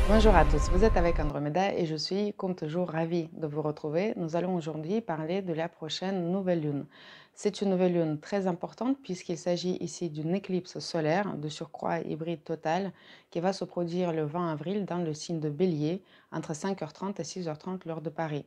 Bonjour à tous, vous êtes avec Andromeda et je suis comme toujours ravie de vous retrouver. Nous allons aujourd'hui parler de la prochaine nouvelle lune. C'est une nouvelle lune très importante puisqu'il s'agit ici d'une éclipse solaire de surcroît hybride totale qui va se produire le 20 avril dans le signe de Bélier entre 5h30 et 6h30 l'heure de Paris.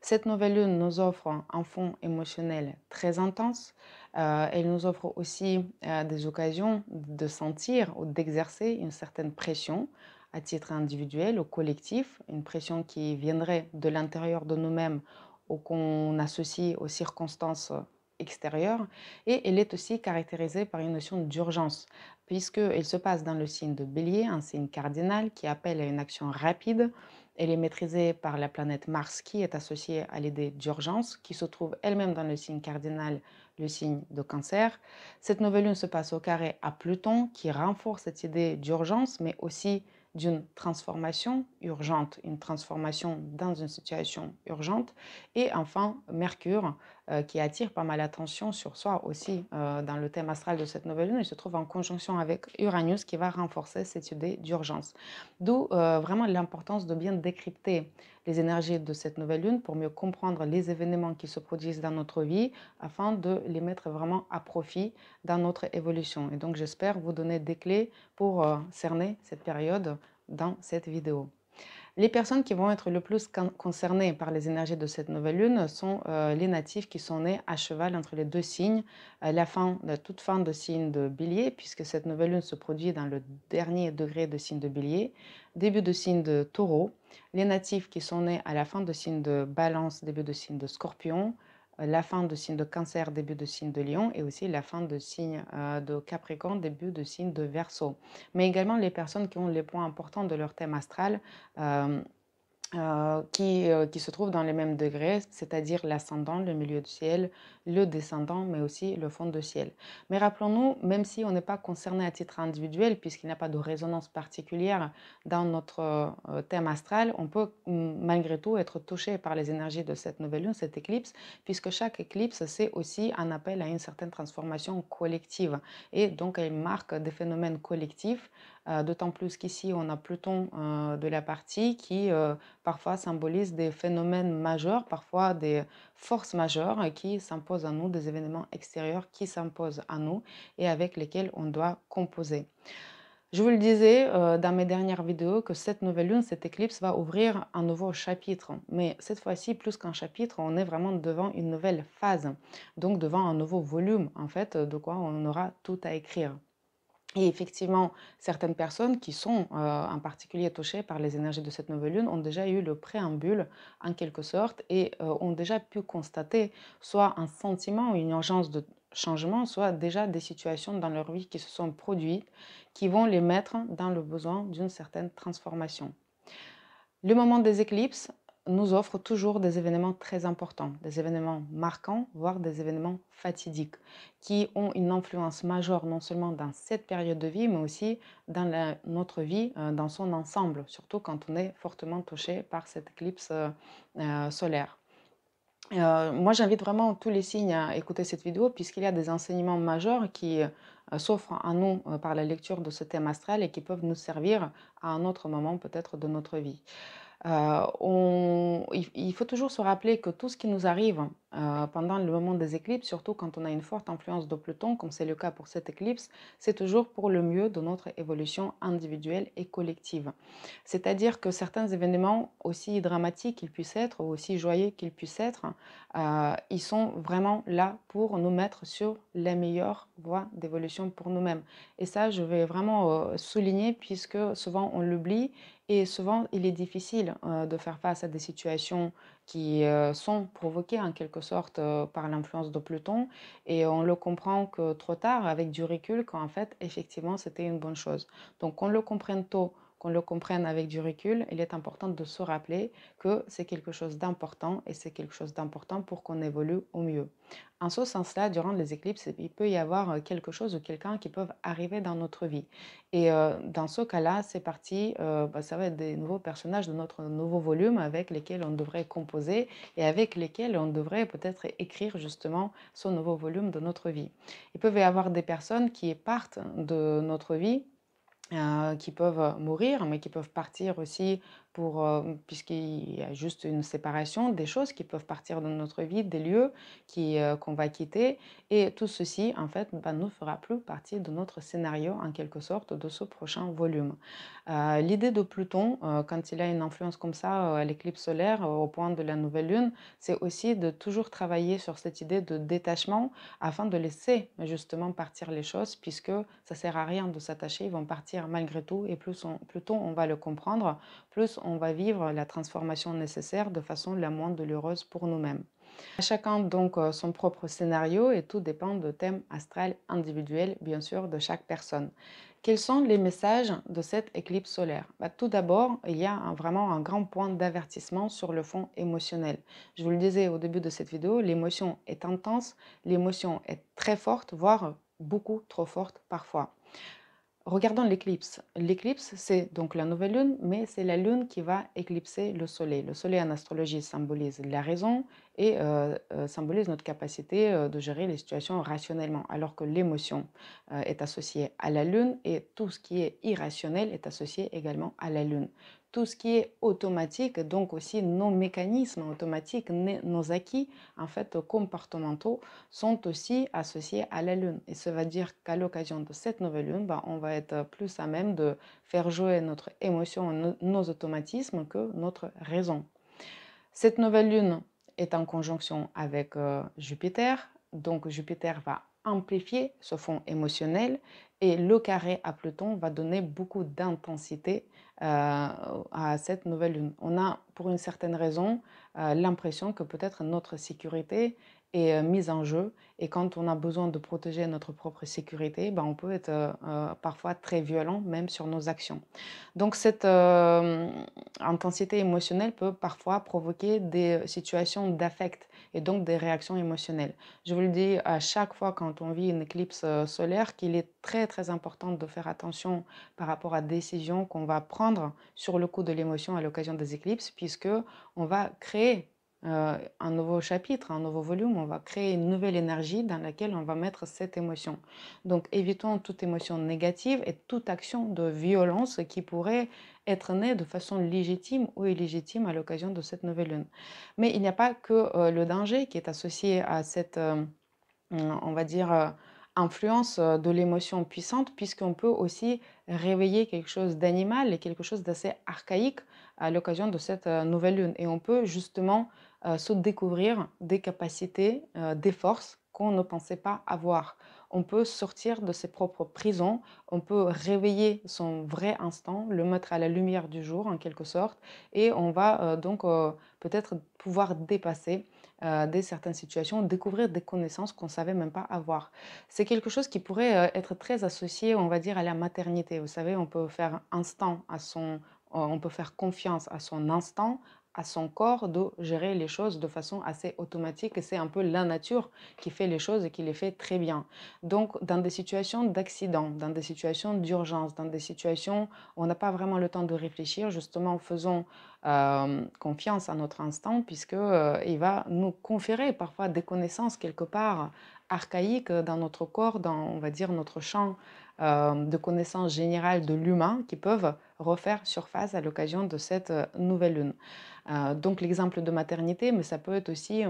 Cette nouvelle lune nous offre un fond émotionnel très intense. Elle nous offre aussi des occasions de sentir ou d'exercer une certaine pression à titre individuel ou collectif, une pression qui viendrait de l'intérieur de nous-mêmes ou qu'on associe aux circonstances extérieures. Et elle est aussi caractérisée par une notion d'urgence, puisqu'elle se passe dans le signe de Bélier, un signe cardinal qui appelle à une action rapide. Elle est maîtrisée par la planète Mars qui est associée à l'idée d'urgence, qui se trouve elle-même dans le signe cardinal, le signe de Cancer. Cette nouvelle lune se passe au carré à Pluton, qui renforce cette idée d'urgence, mais aussi d'une transformation urgente, une transformation dans une situation urgente. Et enfin, Mercure, qui attire pas mal l'attention sur soi aussi dans le thème astral de cette nouvelle lune, il se trouve en conjonction avec Uranus qui va renforcer cette idée d'urgence. D'où vraiment l'importance de bien décrypter les énergies de cette nouvelle lune pour mieux comprendre les événements qui se produisent dans notre vie afin de les mettre vraiment à profit dans notre évolution. Et donc j'espère vous donner des clés pour cerner cette période dans cette vidéo. Les personnes qui vont être le plus concernées par les énergies de cette nouvelle lune sont les natifs qui sont nés à cheval entre les deux signes, la toute fin de signe de Bélier, puisque cette nouvelle lune se produit dans le dernier degré de signe de Bélier, début de signe de Taureau, les natifs qui sont nés à la fin de signe de Balance, début de signe de Scorpion, la fin de signe de Cancer, début de signe de Lion, et aussi la fin de signe de Capricorne, début de signe de Verseau. Mais également les personnes qui ont les points importants de leur thème astral, euh, qui se trouvent dans les mêmes degrés, c'est-à-dire l'ascendant, le milieu du ciel, le descendant, mais aussi le fond de ciel. Mais rappelons-nous, même si on n'est pas concerné à titre individuel, puisqu'il n'y a pas de résonance particulière dans notre thème astral, on peut malgré tout être touché par les énergies de cette nouvelle lune, cette éclipse, puisque chaque éclipse, c'est aussi un appel à une certaine transformation collective. Et donc, elle marque des phénomènes collectifs, d'autant plus qu'ici, on a Pluton de la partie qui parfois symbolise des phénomènes majeurs, parfois des forces majeures qui s'imposent à nous, des événements extérieurs qui s'imposent à nous et avec lesquels on doit composer. Je vous le disais dans mes dernières vidéos que cette nouvelle lune, cette éclipse va ouvrir un nouveau chapitre. Mais cette fois-ci, plus qu'un chapitre, on est vraiment devant une nouvelle phase. Donc devant un nouveau volume, en fait, de quoi on aura tout à écrire. Et effectivement, certaines personnes qui sont en particulier touchées par les énergies de cette nouvelle lune ont déjà eu le préambule en quelque sorte et ont déjà pu constater soit un sentiment ou une urgence de changement, soit déjà des situations dans leur vie qui se sont produites qui vont les mettre dans le besoin d'une certaine transformation. Le moment des éclipses nous offre toujours des événements très importants, des événements marquants, voire des événements fatidiques, qui ont une influence majeure non seulement dans cette période de vie, mais aussi dans notre vie dans son ensemble, surtout quand on est fortement touché par cette éclipse solaire. Moi, j'invite vraiment tous les signes à écouter cette vidéo puisqu'il y a des enseignements majeurs qui s'offrent à nous par la lecture de ce thème astral et qui peuvent nous servir à un autre moment peut-être de notre vie. Il faut toujours se rappeler que tout ce qui nous arrive pendant le moment des éclipses, surtout quand on a une forte influence de Pluton, comme c'est le cas pour cette éclipse, c'est toujours pour le mieux de notre évolution individuelle et collective. C'est-à-dire que certains événements, aussi dramatiques qu'ils puissent être, ou aussi joyeux qu'ils puissent être, ils sont vraiment là pour nous mettre sur la meilleure voie d'évolution pour nous-mêmes. Et ça, je vais vraiment souligner puisque souvent on l'oublie et souvent, il est difficile de faire face à des situations qui sont provoquées en quelque sorte par l'influence de Pluton et on le comprend que trop tard avec du recul qu'en fait, effectivement, c'était une bonne chose. Donc, qu'on le comprenne tôt, qu'on le comprenne avec du recul, il est important de se rappeler que c'est quelque chose d'important et c'est quelque chose d'important pour qu'on évolue au mieux. En ce sens-là, durant les éclipses, il peut y avoir quelque chose ou quelqu'un qui peuvent arriver dans notre vie. Et dans ce cas-là, c'est parti, ça va être des nouveaux personnages de notre nouveau volume avec lesquels on devrait composer et avec lesquels on devrait peut-être écrire justement ce nouveau volume de notre vie. Il peut y avoir des personnes qui partent de notre vie qui peuvent mourir, mais qui peuvent partir aussi pour, puisqu'il y a juste une séparation, des choses qui peuvent partir de notre vie, des lieux qu'on va quitter. Et tout ceci, en fait, bah, ne fera plus partie de notre scénario, en quelque sorte, de ce prochain volume. L'idée de Pluton, quand il a une influence comme ça à l'éclipse solaire, au point de la nouvelle lune, c'est aussi de toujours travailler sur cette idée de détachement afin de laisser justement partir les choses, puisque ça sert à rien de s'attacher, ils vont partir malgré tout, et plus tôt on va le comprendre, plus on va vivre la transformation nécessaire de façon la moins douloureuse pour nous-mêmes. Chacun donc son propre scénario et tout dépend de thèmes astral individuels, bien sûr, de chaque personne. Quels sont les messages de cette éclipse solaire? Bah, tout d'abord, il y a vraiment un grand point d'avertissement sur le fond émotionnel. Je vous le disais au début de cette vidéo, l'émotion est intense, l'émotion est très forte, voire beaucoup trop forte parfois. Regardons l'éclipse. L'éclipse, c'est donc la nouvelle lune, mais c'est la lune qui va éclipser le soleil. Le soleil en astrologie symbolise la raison et symbolise notre capacité de gérer les situations rationnellement, alors que l'émotion est associée à la lune et tout ce qui est irrationnel est associé également à la lune. Tout ce qui est automatique, donc aussi nos mécanismes automatiques, nos acquis en fait comportementaux, sont aussi associés à la lune. Et ça veut dire qu'à l'occasion de cette nouvelle lune, bah, on va être plus à même de faire jouer notre émotion, nos automatismes que notre raison. Cette nouvelle lune est en conjonction avec Jupiter, donc Jupiter va amplifier ce fond émotionnel et le carré à Pluton va donner beaucoup d'intensité à cette nouvelle lune. On a pour une certaine raison l'impression que peut-être notre sécurité est mise en jeu et quand on a besoin de protéger notre propre sécurité, ben on peut être parfois très violent même sur nos actions. Donc cette intensité émotionnelle peut parfois provoquer des situations d'affect et donc des réactions émotionnelles. Je vous le dis à chaque fois quand on vit une éclipse solaire qu'il est très très important de faire attention par rapport à des décisions qu'on va prendre sur le coup de l'émotion à l'occasion des éclipses, puisque on va créer un nouveau chapitre, un nouveau volume, on va créer une nouvelle énergie dans laquelle on va mettre cette émotion. Donc évitons toute émotion négative et toute action de violence qui pourrait être née de façon légitime ou illégitime à l'occasion de cette nouvelle lune. Mais il n'y a pas que le danger qui est associé à cette, on va dire, influence de l'émotion puissante, puisqu'on peut aussi réveiller quelque chose d'animal et quelque chose d'assez archaïque à l'occasion de cette nouvelle lune. Et on peut justement se découvrir des capacités, des forces qu'on ne pensait pas avoir. On peut sortir de ses propres prisons, on peut réveiller son vrai instant, le mettre à la lumière du jour en quelque sorte, et on va donc peut-être pouvoir dépasser des certaines situations, découvrir des connaissances qu'on ne savait même pas avoir. C'est quelque chose qui pourrait être très associé, on va dire, à la maternité. Vous savez, on peut faire instant à son, on peut faire confiance à son instant, à son corps de gérer les choses de façon assez automatique et c'est un peu la nature qui fait les choses et qui les fait très bien. Donc, dans des situations d'accident, dans des situations d'urgence, dans des situations où on n'a pas vraiment le temps de réfléchir, justement, faisons confiance à notre instinct puisque il va nous conférer parfois des connaissances quelque part archaïques dans notre corps, dans on va dire notre champ de connaissances générales de l'humain qui peuvent refaire surface à l'occasion de cette nouvelle lune. Donc l'exemple de maternité, mais ça peut être aussi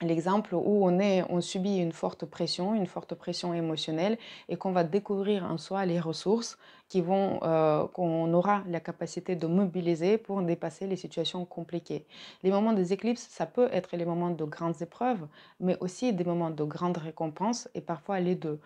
l'exemple où on subit une forte pression émotionnelle et qu'on va découvrir en soi les ressources qu'on aura la capacité de mobiliser pour dépasser les situations compliquées. Les moments des éclipses, ça peut être les moments de grandes épreuves, mais aussi des moments de grandes récompenses et parfois les deux.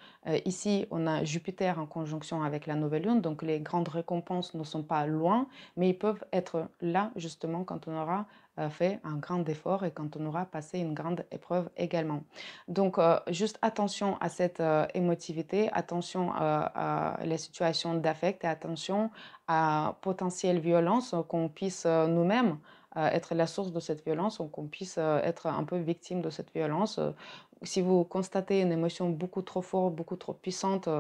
Ici, on a Jupiter en conjonction avec la nouvelle lune, donc les grandes récompenses ne sont pas loin, mais ils peuvent être là justement quand on aura fait un grand effort et quand on aura passé une grande épreuve également. Donc, juste attention à cette émotivité, attention à les situations d'affect et attention à potentielle violence qu'on puisse nous-mêmes être la source de cette violence ou qu'on puisse être un peu victime de cette violence. Si vous constatez une émotion beaucoup trop forte, beaucoup trop puissante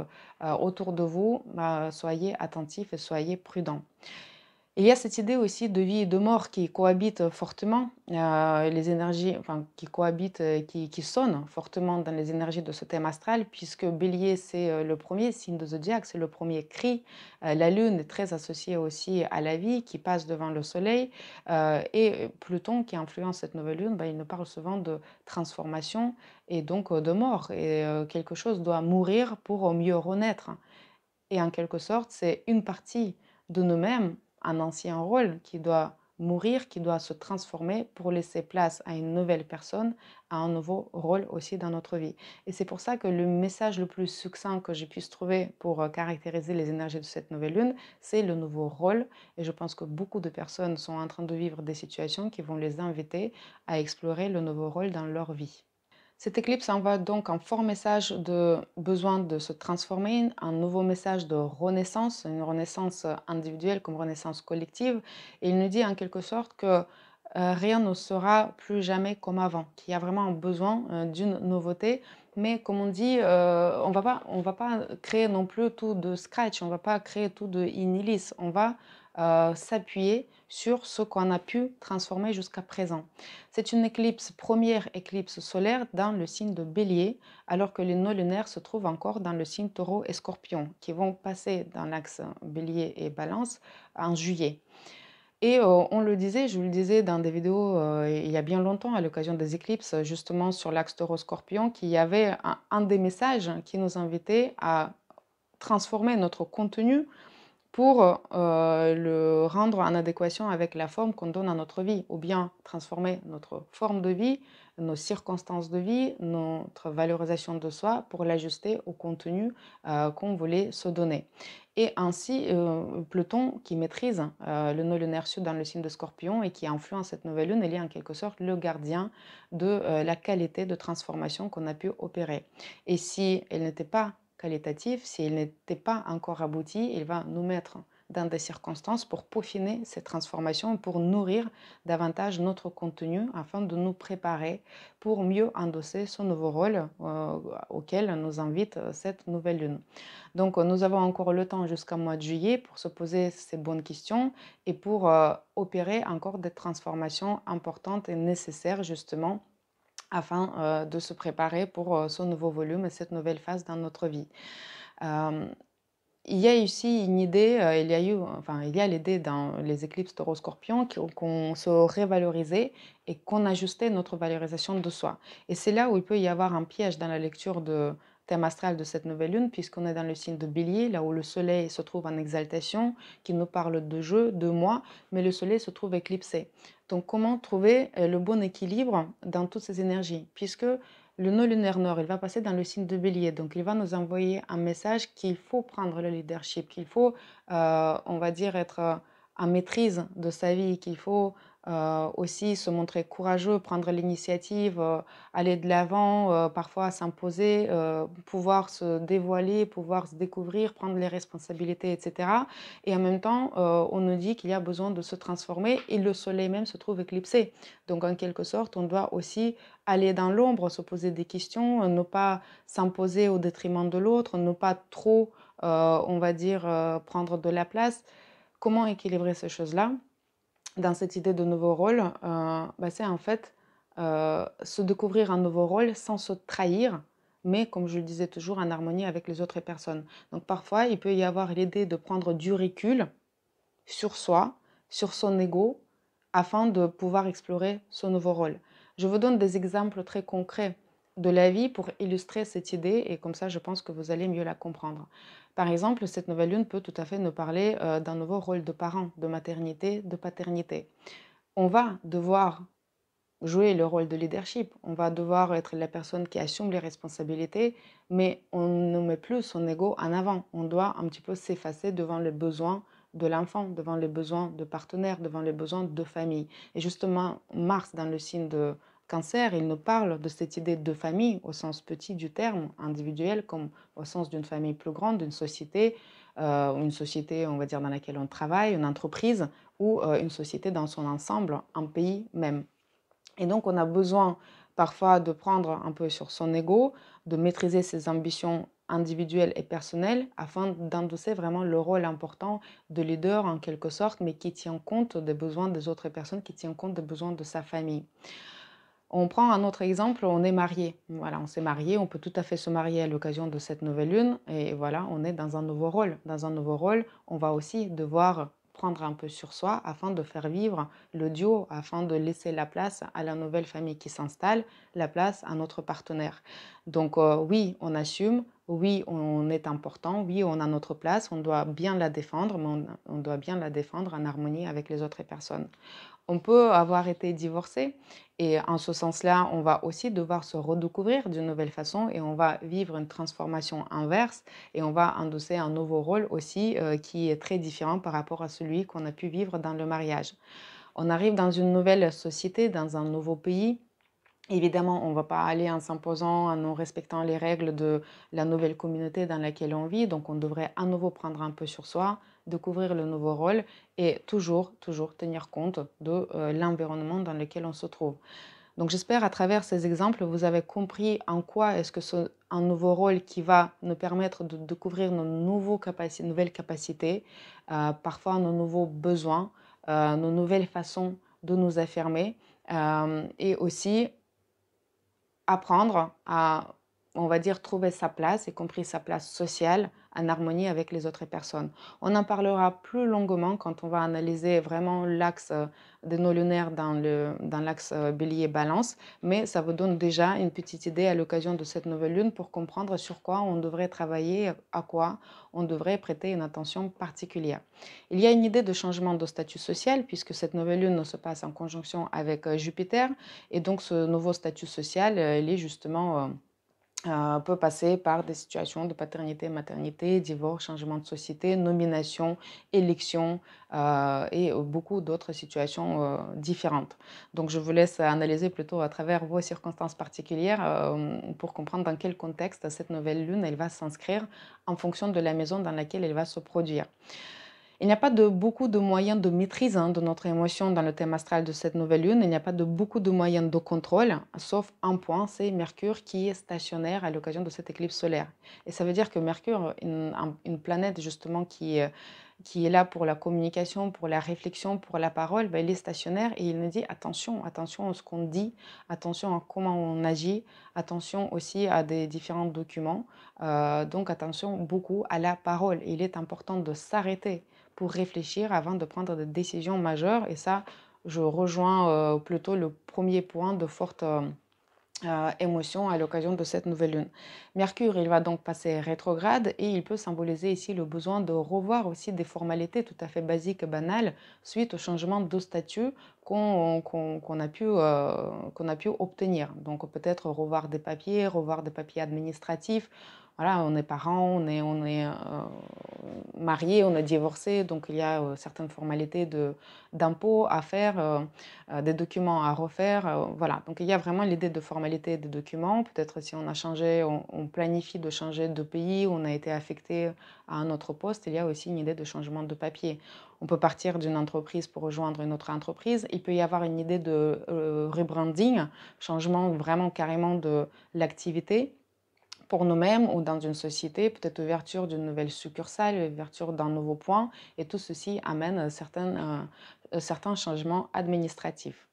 autour de vous, soyez attentif et soyez prudent. Il y a cette idée aussi de vie et de mort qui cohabitent fortement, les énergies, enfin qui cohabitent, qui sonnent fortement dans les énergies de ce thème astral puisque Bélier, c'est, le premier signe de zodiaque, c'est le premier cri. La Lune est très associée aussi à la vie qui passe devant le Soleil, et Pluton qui influence cette nouvelle lune, bah, il nous parle souvent de transformation et donc, de mort et quelque chose doit mourir pour mieux renaître. Et en quelque sorte, c'est une partie de nous-mêmes, un ancien rôle qui doit mourir, qui doit se transformer pour laisser place à une nouvelle personne, à un nouveau rôle aussi dans notre vie. Et c'est pour ça que le message le plus succinct que je puisse trouver pour caractériser les énergies de cette nouvelle lune, c'est le nouveau rôle. Et je pense que beaucoup de personnes sont en train de vivre des situations qui vont les inviter à explorer le nouveau rôle dans leur vie. Cette éclipse envoie donc un fort message de besoin de se transformer, un nouveau message de renaissance, une renaissance individuelle comme renaissance collective. Et il nous dit en quelque sorte que rien ne sera plus jamais comme avant, qu'il y a vraiment un besoin d'une nouveauté. Mais comme on dit, on va pas créer non plus tout de scratch, on va pas créer tout de in on va s'appuyer sur ce qu'on a pu transformer jusqu'à présent. C'est une éclipse, première éclipse solaire dans le signe de Bélier, alors que les nœuds lunaires se trouvent encore dans le signe Taureau et Scorpion, qui vont passer dans l'axe Bélier et Balance en juillet. Et on le disait, je le disais dans des vidéos il y a bien longtemps, à l'occasion des éclipses, justement sur l'axe Taureau-Scorpion, qu'il y avait un des messages qui nous invitait à transformer notre contenu pour le rendre en adéquation avec la forme qu'on donne à notre vie, ou bien transformer notre forme de vie, nos circonstances de vie, notre valorisation de soi pour l'ajuster au contenu qu'on voulait se donner. Et ainsi, Pluton, qui maîtrise le nœud lunaire sud dans le signe de Scorpion et qui influence cette nouvelle lune, il est en quelque sorte le gardien de la qualité de transformation qu'on a pu opérer. Et si elle n'était pas qualitatif, s'il n'était pas encore abouti, il va nous mettre dans des circonstances pour peaufiner ces transformations, pour nourrir davantage notre contenu afin de nous préparer pour mieux endosser ce nouveau rôle auquel nous invite cette nouvelle lune. Donc nous avons encore le temps jusqu'au mois de juillet pour se poser ces bonnes questions et pour opérer encore des transformations importantes et nécessaires justement afin de se préparer pour ce nouveau volume et cette nouvelle phase dans notre vie. Euh, il y a aussi une idée, il y a eu, enfin, il y a l'idée dans les éclipses Taureau-Scorpion qu'on se révalorisait et qu'on ajustait notre valorisation de soi. Et c'est là où il peut y avoir un piège dans la lecture de thème astral de cette nouvelle lune, puisqu'on est dans le signe de Bélier, là où le soleil se trouve en exaltation, qui nous parle de jeu, de moi, mais le soleil se trouve éclipsé. Donc comment trouver le bon équilibre dans toutes ces énergies, puisque le nœud lunaire nord, il va passer dans le signe de Bélier, donc il va nous envoyer un message qu'il faut prendre le leadership, qu'il faut, on va dire, être en maîtrise de sa vie, qu'il faut aussi se montrer courageux, prendre l'initiative, aller de l'avant, parfois s'imposer, pouvoir se dévoiler, pouvoir se découvrir, prendre les responsabilités, etc. Et en même temps, on nous dit qu'il y a besoin de se transformer et le soleil même se trouve éclipsé. Donc en quelque sorte, on doit aussi aller dans l'ombre, se poser des questions, ne pas s'imposer au détriment de l'autre, ne pas trop, on va dire, prendre de la place. Comment équilibrer ces choses-là? Dans cette idée de nouveau rôle, bah, c'est en fait se découvrir un nouveau rôle sans se trahir, mais comme je le disais toujours, en harmonie avec les autres personnes. Donc parfois, il peut y avoir l'idée de prendre du recul sur soi, sur son ego, afin de pouvoir explorer ce nouveau rôle. Je vous donne des exemples très concrets de la vie pour illustrer cette idée et comme ça je pense que vous allez mieux la comprendre. Par exemple, cette nouvelle lune peut tout à fait nous parler d'un nouveau rôle de parent, de maternité, de paternité. On va devoir jouer le rôle de leadership, on va devoir être la personne qui assume les responsabilités, mais on ne met plus son ego en avant. On doit un petit peu s'effacer devant les besoins de l'enfant, devant les besoins de partenaires, devant les besoins de famille. Et justement, Mars, dans le signe de Cancer, il nous parle de cette idée de famille au sens petit du terme, individuel, comme au sens d'une famille plus grande, une société, on va dire, dans laquelle on travaille, une entreprise, ou une société dans son ensemble, un pays même. Et donc, on a besoin parfois de prendre un peu sur son ego, de maîtriser ses ambitions individuelles et personnelles afin d'endosser vraiment le rôle important de leader en quelque sorte, mais qui tient compte des besoins des autres personnes, qui tient compte des besoins de sa famille. On prend un autre exemple, on est marié. Voilà, on s'est marié, on peut tout à fait se marier à l'occasion de cette nouvelle lune et voilà, on est dans un nouveau rôle. Dans un nouveau rôle, on va aussi devoir prendre un peu sur soi afin de faire vivre le duo, afin de laisser la place à la nouvelle famille qui s'installe, la place à notre partenaire. Donc oui, on assume, oui, on est important, oui, on a notre place, on doit bien la défendre, mais on doit bien la défendre en harmonie avec les autres personnes. On peut avoir été divorcé et en ce sens-là, on va aussi devoir se redécouvrir d'une nouvelle façon et on va vivre une transformation inverse et on va endosser un nouveau rôle aussi qui est très différent par rapport à celui qu'on a pu vivre dans le mariage. On arrive dans une nouvelle société, dans un nouveau pays. Évidemment, on ne va pas aller en s'imposant, en non respectant les règles de la nouvelle communauté dans laquelle on vit. Donc, on devrait à nouveau prendre un peu sur soi, découvrir le nouveau rôle et toujours, toujours tenir compte de l'environnement dans lequel on se trouve. Donc, j'espère à travers ces exemples, vous avez compris en quoi est-ce que c'est un nouveau rôle qui va nous permettre de découvrir nos nouvelles capacités, parfois nos nouveaux besoins, nos nouvelles façons de nous affirmer et aussi apprendre à, on va dire, trouver sa place, y compris sa place sociale, en harmonie avec les autres personnes. On en parlera plus longuement quand on va analyser vraiment l'axe de nos lunaires dans l'axe bélier-balance, mais ça vous donne déjà une petite idée à l'occasion de cette nouvelle lune pour comprendre sur quoi on devrait travailler, à quoi on devrait prêter une attention particulière. Il y a une idée de changement de statut social puisque cette nouvelle lune se passe en conjonction avec Jupiter et donc ce nouveau statut social, il est justement peut passer par des situations de paternité, maternité, divorce, changement de société, nomination, élection et beaucoup d'autres situations différentes. Donc je vous laisse analyser plutôt à travers vos circonstances particulières pour comprendre dans quel contexte cette nouvelle lune elle va s'inscrire en fonction de la maison dans laquelle elle va se produire. Il n'y a pas beaucoup de moyens de maîtrise de notre émotion dans le thème astral de cette nouvelle lune. Il n'y a pas beaucoup de moyens de contrôle, sauf un point, c'est Mercure qui est stationnaire à l'occasion de cette éclipse solaire. Et ça veut dire que Mercure, une planète justement qui est là pour la communication, pour la réflexion, pour la parole, ben, il est stationnaire et il nous dit attention, attention à ce qu'on dit, attention à comment on agit, attention aussi à des différents documents. Donc attention beaucoup à la parole. Il est important de s'arrêter pour réfléchir avant de prendre des décisions majeures. Et ça, je rejoins plutôt le premier point de forte émotion à l'occasion de cette nouvelle lune. Mercure, il va donc passer rétrograde et il peut symboliser ici le besoin de revoir aussi des formalités tout à fait basiques et banales suite au changement de statut qu'on a pu obtenir. Donc peut-être revoir des papiers administratifs. Voilà, on est parents, on est mariés, on est divorcés, donc il y a certaines formalités d'impôts à faire, des documents à refaire. Voilà, donc il y a vraiment l'idée de formalité des documents. Peut-être si on a changé, on planifie de changer de pays, on a été affecté à un autre poste, il y a aussi une idée de changement de papier. On peut partir d'une entreprise pour rejoindre une autre entreprise. Il peut y avoir une idée de rebranding, changement vraiment carrément de l'activité pour nous-mêmes ou dans une société, peut-être ouverture d'une nouvelle succursale, ouverture d'un nouveau point, et tout ceci amène certains changements administratifs.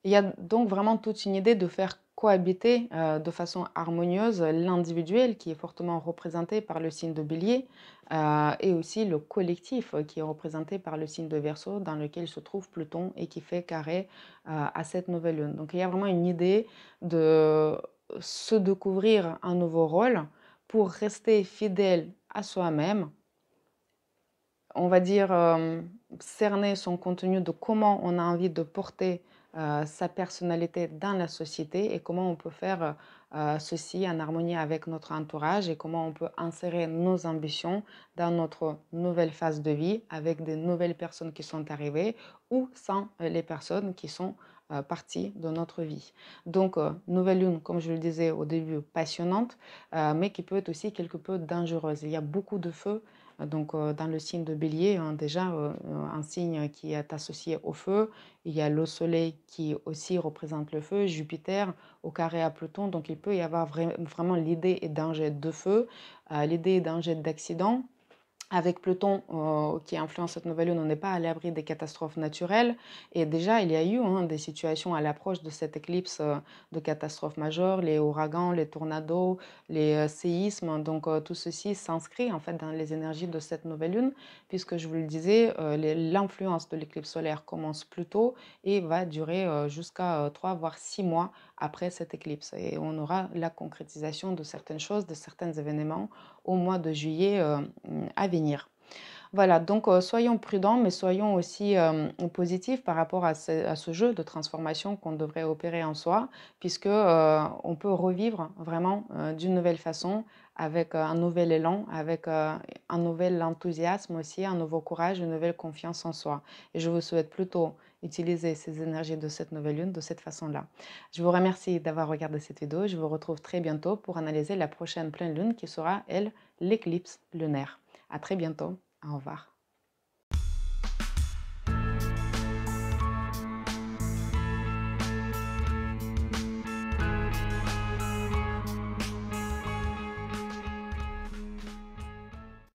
Il y a donc vraiment toute une idée de faire cohabiter de façon harmonieuse l'individuel qui est fortement représenté par le signe de Bélier et aussi le collectif qui est représenté par le signe de Verseau dans lequel se trouve Pluton et qui fait carré à cette nouvelle lune. Donc il y a vraiment une idée de se découvrir un nouveau rôle pour rester fidèle à soi-même, on va dire, cerner son contenu de comment on a envie de porter sa personnalité dans la société et comment on peut faire ceci en harmonie avec notre entourage et comment on peut insérer nos ambitions dans notre nouvelle phase de vie avec des nouvelles personnes qui sont arrivées ou sans les personnes qui sont parties de notre vie. Donc, nouvelle lune, comme je le disais au début, passionnante, mais qui peut être aussi quelque peu dangereuse. Il y a beaucoup de feu Donc, dans le signe de Bélier, hein, déjà, un signe qui est associé au feu. Il y a le Soleil qui aussi représente le feu, Jupiter au carré à Pluton. Donc, il peut y avoir vraiment l'idée et danger de feu, l'idée et danger d'accident. Avec Pluton qui influence cette nouvelle lune, on n'est pas à l'abri des catastrophes naturelles. Et déjà, il y a eu des situations à l'approche de cette éclipse de catastrophes majeures, les ouragans, les tornados, les séismes. Donc tout ceci s'inscrit en fait dans les énergies de cette nouvelle lune, puisque je vous le disais, l'influence de l'éclipse solaire commence plus tôt et va durer jusqu'à 3 voire 6 mois après cette éclipse. Et on aura la concrétisation de certaines choses, de certains événements au mois de juillet à venir. Voilà, donc soyons prudents, mais soyons aussi positifs par rapport à ce jeu de transformation qu'on devrait opérer en soi, puisque on peut revivre vraiment d'une nouvelle façon, avec un nouvel élan, avec un nouvel enthousiasme aussi, un nouveau courage, une nouvelle confiance en soi. Et je vous souhaite plutôt utiliser ces énergies de cette nouvelle lune de cette façon-là. Je vous remercie d'avoir regardé cette vidéo. Je vous retrouve très bientôt pour analyser la prochaine pleine lune qui sera, elle, l'éclipse lunaire. À très bientôt. Au revoir.